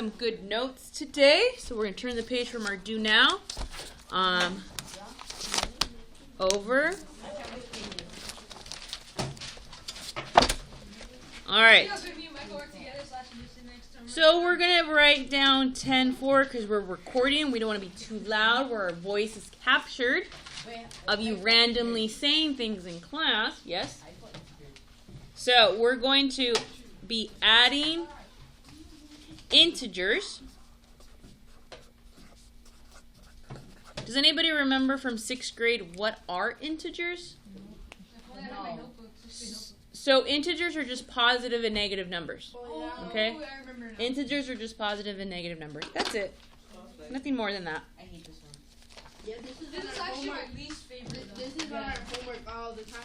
some good notes today. So we're going to turn the page from our do now over. All right. So we're going to write down 10-4 because we're recording. We don't want to be too loud where our voice is captured of you randomly saying things in class. Yes? So we're going to be adding integers. Does anybody remember from 6th grade what are integers? No. So integers are just positive and negative numbers. Okay? I remember now. Integers are just positive and negative numbers. That's it. Nothing more than that. I hate this one. Yeah, this is actually my least favorite. This is on our homework all the time.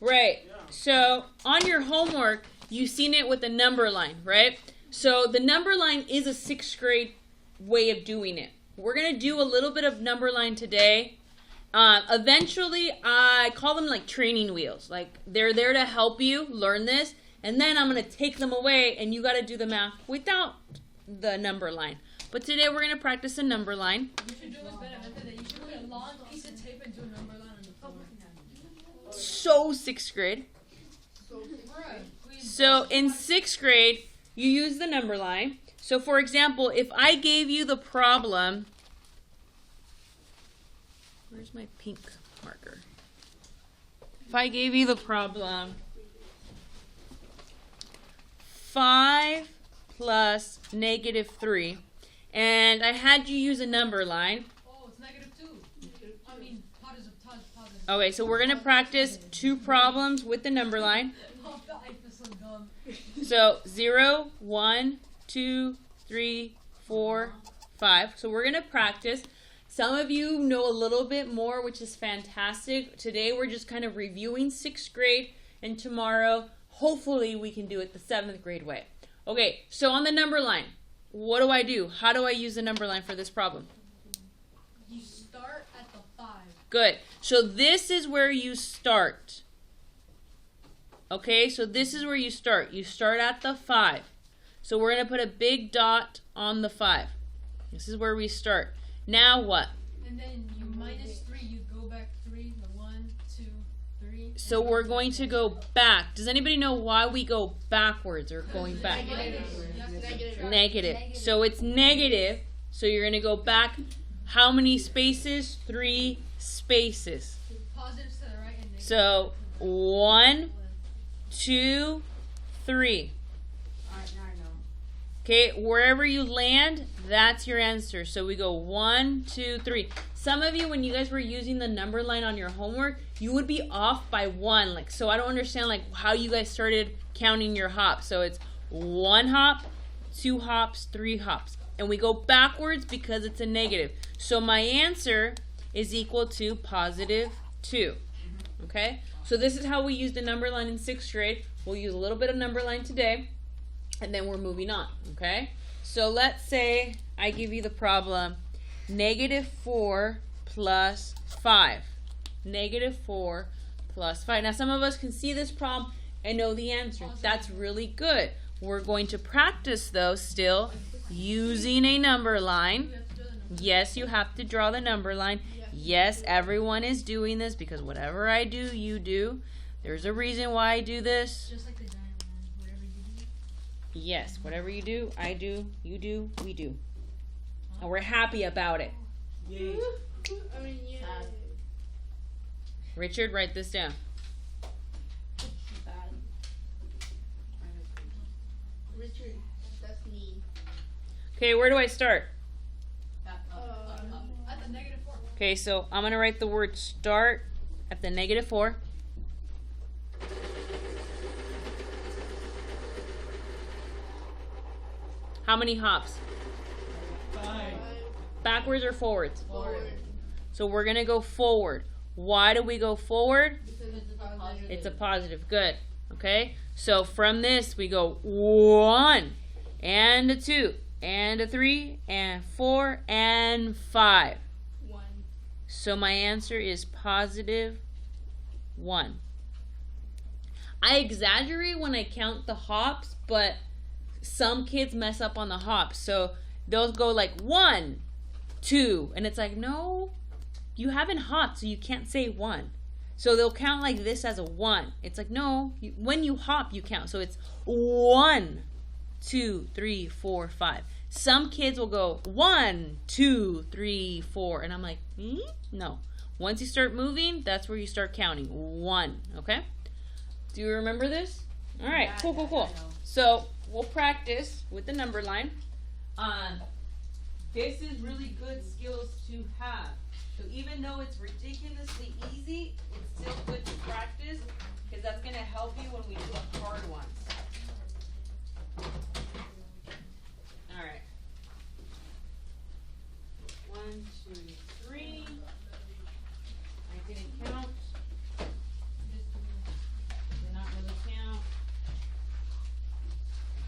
Right. So on your homework, you've seen it with the number line, right? So the number line is a 6th grade way of doing it. We're going to do a little bit of number line today. Eventually, I call them like training wheels. Like they're there to help you learn this. And then I'm going to take them away and you got to do the math without the number line. But today we're going to practice a number line. You should do this better method that you should put a long piece of tape and do a number line on the floor. So 6th grade. So in 6th grade, you use the number line. So for example, if I gave you the problem, where's my pink marker? If I gave you the problem, 5 plus -3, and I had you use a number line. Oh, it's -2. I mean, positive. Okay, so we're going to practice 2 problems with the number line. I feel so dumb. So 0, 1, 2, 3, 4, 5. So we're going to practice. Some of you know a little bit more, which is fantastic. Today we're just kind of reviewing 6th grade, and tomorrow hopefully we can do it the 7th grade way. Okay, so on the number line, what do I do? How do I use the number line for this problem? You start at the 5. Good. So this is where you start. Okay, so this is where you start. You start at the 5. So we're going to put a big dot on the 5. This is where we start. Now what? And then you -3, you go back 3, the 1, 2, 3. So we're going to go back. Does anybody know why we go backwards or going back? Negative. So it's negative. So you're going to go back how many spaces? 3 spaces. Positives to the right and negative. So 1, 2, 3. Alright, now I know. Okay, wherever you land, that's your answer. So we go 1, 2, 3. Some of you, when you guys were using the number line on your homework, you would be off by 1. Like, so I don't understand like how you guys started counting your hops. So it's 1 hop, 2 hops, 3 hops. And we go backwards because it's a negative. So my answer is equal to +2. Okay? So this is how we use the number line in 6th grade. We'll use a little bit of number line today, and then we're moving on, okay? So let's say I give you the problem, -4 plus 5. -4 plus 5. Now some of us can see this problem and know the answer. That's really good. We're going to practice, though, still using a number line. Yes, you have to draw the number line. Yes, everyone is doing this because whatever I do, you do. There's a reason why I do this. Just like the giant one, whatever you do. Yes, whatever you do, I do, you do, we do. And we're happy about it. Yay. I mean, yeah. Richard, write this down. Bad. Richard, that's me. Okay, where do I start? Up. At the -4. Okay, so I'm going to write the word start at the -4. How many hops? 5. Backwards or forwards? Forward. So we're going to go forward. Why do we go forward? Because it's a positive. It's a positive. Good. Okay? So from this, we go 1 and a 2 and a 3 and 4 and 5. 1. So my answer is +1. I exaggerate when I count the hops, but some kids mess up on the hops. So they'll go like 1, 2, and it's like, no, you haven't hopped, so you can't say 1. So they'll count like this as a 1. It's like, no, when you hop, you count. So it's 1, 2, 3, 4, 5. Some kids will go 1, 2, 3, 4, and I'm like, no. Once you start moving, that's where you start counting. 1, okay? Do you remember this? All right, cool. So we'll practice with the number line. This is really good skills to have. So even though it's ridiculously easy, it's still good to practice because that's going to help you when we do the hard ones. All right. 1, 2, 3. I didn't count. Did not really count.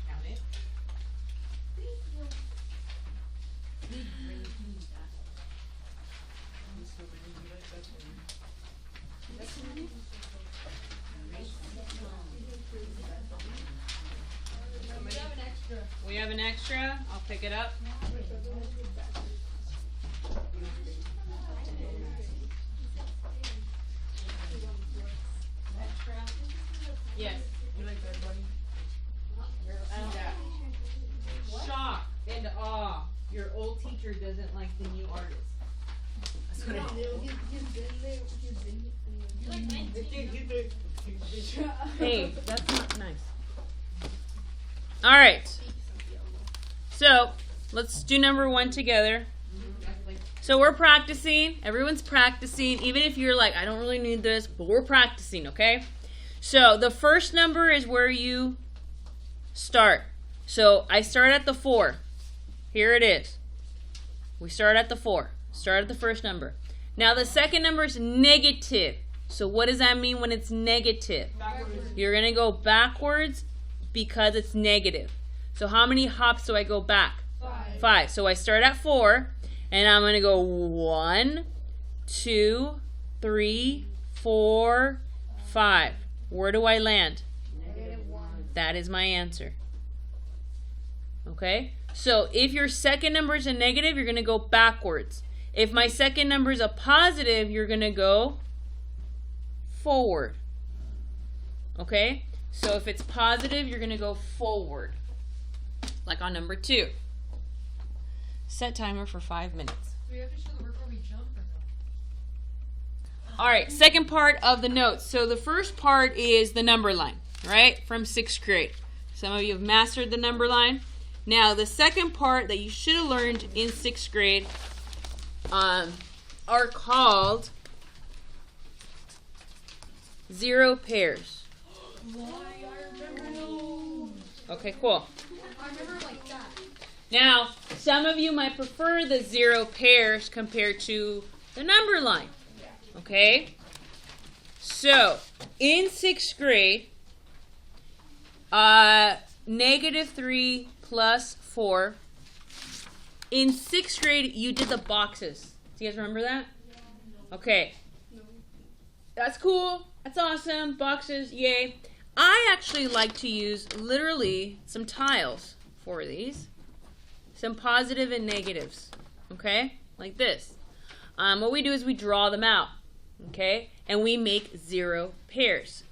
I count it. We have an extra. I'll pick it up. Extra. Yes. You like that, buddy? And shock and awe. Your old teacher doesn't like the new artist. That's what Hey, that's not nice. All right. So let's do number 1 together. So we're practicing. Everyone's practicing. Even if you're like, I don't really need this, but we're practicing, okay? So the first number is where you start. So I start at the 4. Here it is. We start at the 4. Start at the first number. Now the second number is negative. So what does that mean when it's negative? Backwards. You're going to go backwards because it's negative. So how many hops do I go back? 5. So I start at 4 and I'm going to go 1, 2, 3, 4, 5. Where do I land? -1. That is my answer. Okay? So if your second number is a negative, you're going to go backwards. If my second number is a positive, you're going to go forward. Okay? So if it's positive, you're going to go forward. Like on number 2. Set timer for 5 minutes. Do we have to show the work where we jump or no? All right, second part of the notes. So the first part is the number line, right? From 6th grade. Some of you have mastered the number line. Now, the second part that you should have learned in 6th grade are called zero pairs. Okay, cool. I remember like that. Now, some of you might prefer the zero pairs compared to the number line. Okay? So, in 6th grade, -3 plus 4. In 6th grade, you did the boxes. Do you guys remember that? Okay. That's cool. That's awesome. Boxes, yay. I actually like to use literally some tiles for these. Some positive and negatives. Okay? Like this. What we do is we draw them out. Okay? And we make zero pairs.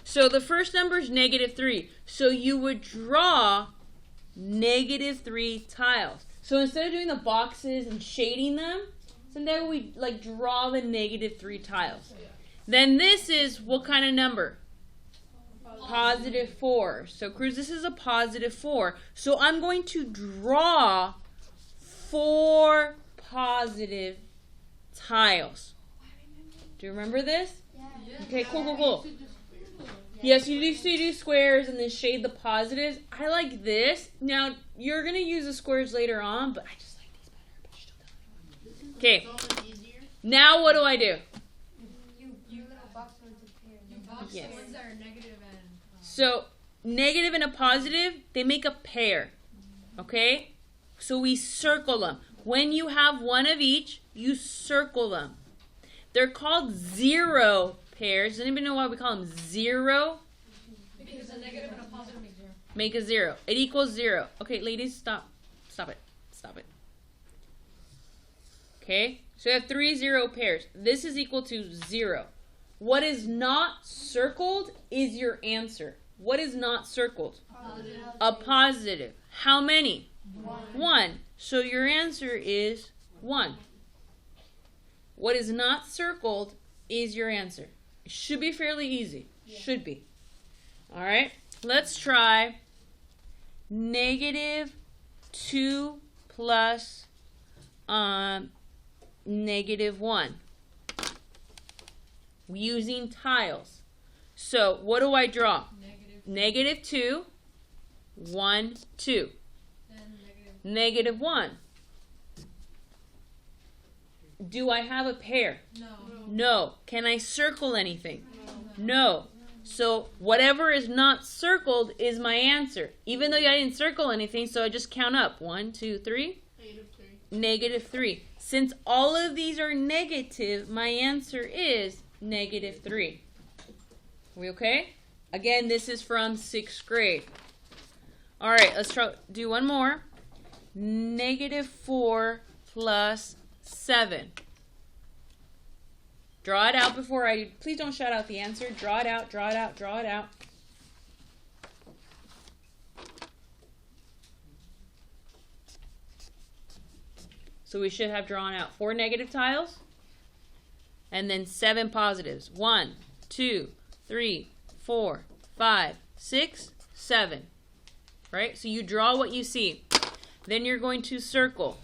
So the first number is -3. So you would draw -3 tiles. So instead of doing the boxes and shading them, sometimes we like draw the -3 tiles. Then this is what kind of number? +4. So Cruz, this is a +4. So I'm going to draw 4 positive tiles. Do you remember this? Okay, cool. Yes, you used to do squares and then shade the positives. I like this. Now, you're going to use the squares later on, but I just like these better. But you're still telling me. Okay, now what do I do? You box the ones with pairs. You box Yes. the ones that are negative and So, negative and a positive, they make a pair. Okay? So we circle them. When you have one of each, you circle them. They're called zero pairs. Does anybody know why we call them zero? because a negative and a positive make 0. Make a 0. It equals 0. Okay, ladies, stop. Stop it. Stop it. Okay, so we have 3 0 pairs. This is equal to 0. What is not circled is your answer. What is not circled? Positive. A positive. How many? 1. So your answer is 1. What is not circled is your answer. It should be fairly easy. Should be. All right. Let's try -2 plus -1 using tiles. So what do I draw? -2, 1, 2. -1. Do I have a pair? No. Can I circle anything? No. So whatever is not circled is my answer. Even though I didn't circle anything, so I just count up. 1, 2, 3. -3. Since all of these are negative, my answer is -3. We okay? Again, this is from 6th grade. All right, let's do one more. -4 plus 7. Draw it out before please don't shout out the answer. Draw it out, draw it out, draw it out. So we should have drawn out 4 negative tiles and then 7 positives. 1, 2, 3, 4, 5, 6, 7. Right? So you draw what you see. Then you're going to circle.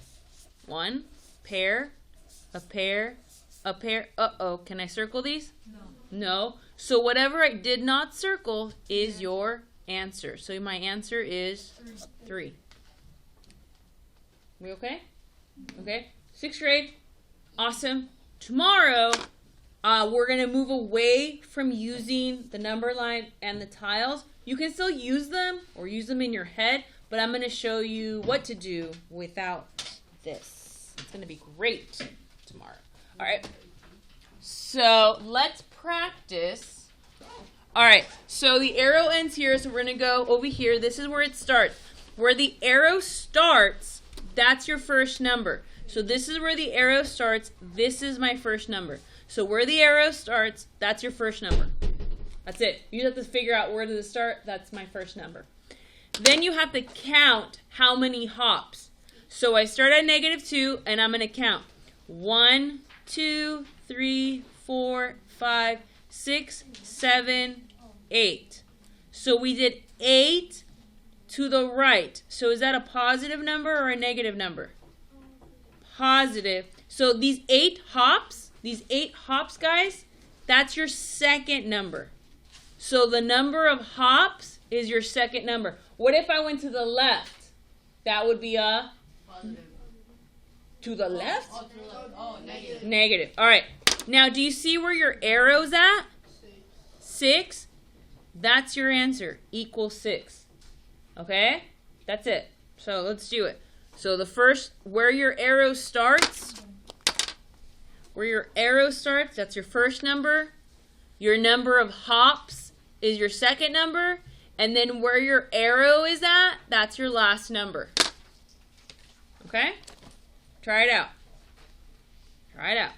1, pair, a pair, a pair. Uh-oh, can I circle these? No. So whatever I did not circle is your answer. So my answer is 3. We okay? Okay. 6th grade. Awesome. Tomorrow, we're going to move away from using the number line and the tiles. You can still use them or use them in your head, but I'm going to show you what to do without this. It's going to be great tomorrow. All right. So let's practice. All right. So the arrow ends here, so we're going to go over here. This is where it starts. Where the arrow starts, that's your first number. So this is where the arrow starts. This is my first number. So where the arrow starts, that's your first number. That's it. You have to figure out where does it start. That's my first number. Then you have to count how many hops. So I start at -2, and I'm going to count. 1, 2, 3, 4, 5, 6, 7, 8. So we did 8 to the right. So is that a positive number or a negative number? Positive. So these 8 hops, guys, that's your second number. So the number of hops is your second number. What if I went to the left? That would be a Positive. to the left? Oh, to the left. Oh, negative. Negative. All right. Now, do you see where your arrow's at? 6. That's your answer. Equals 6. Okay? That's it. So let's do it. So the first, where your arrow starts, that's your first number. Your number of hops is your second number. And then where your arrow is at, that's your last number. Okay? Try it out. Try it out.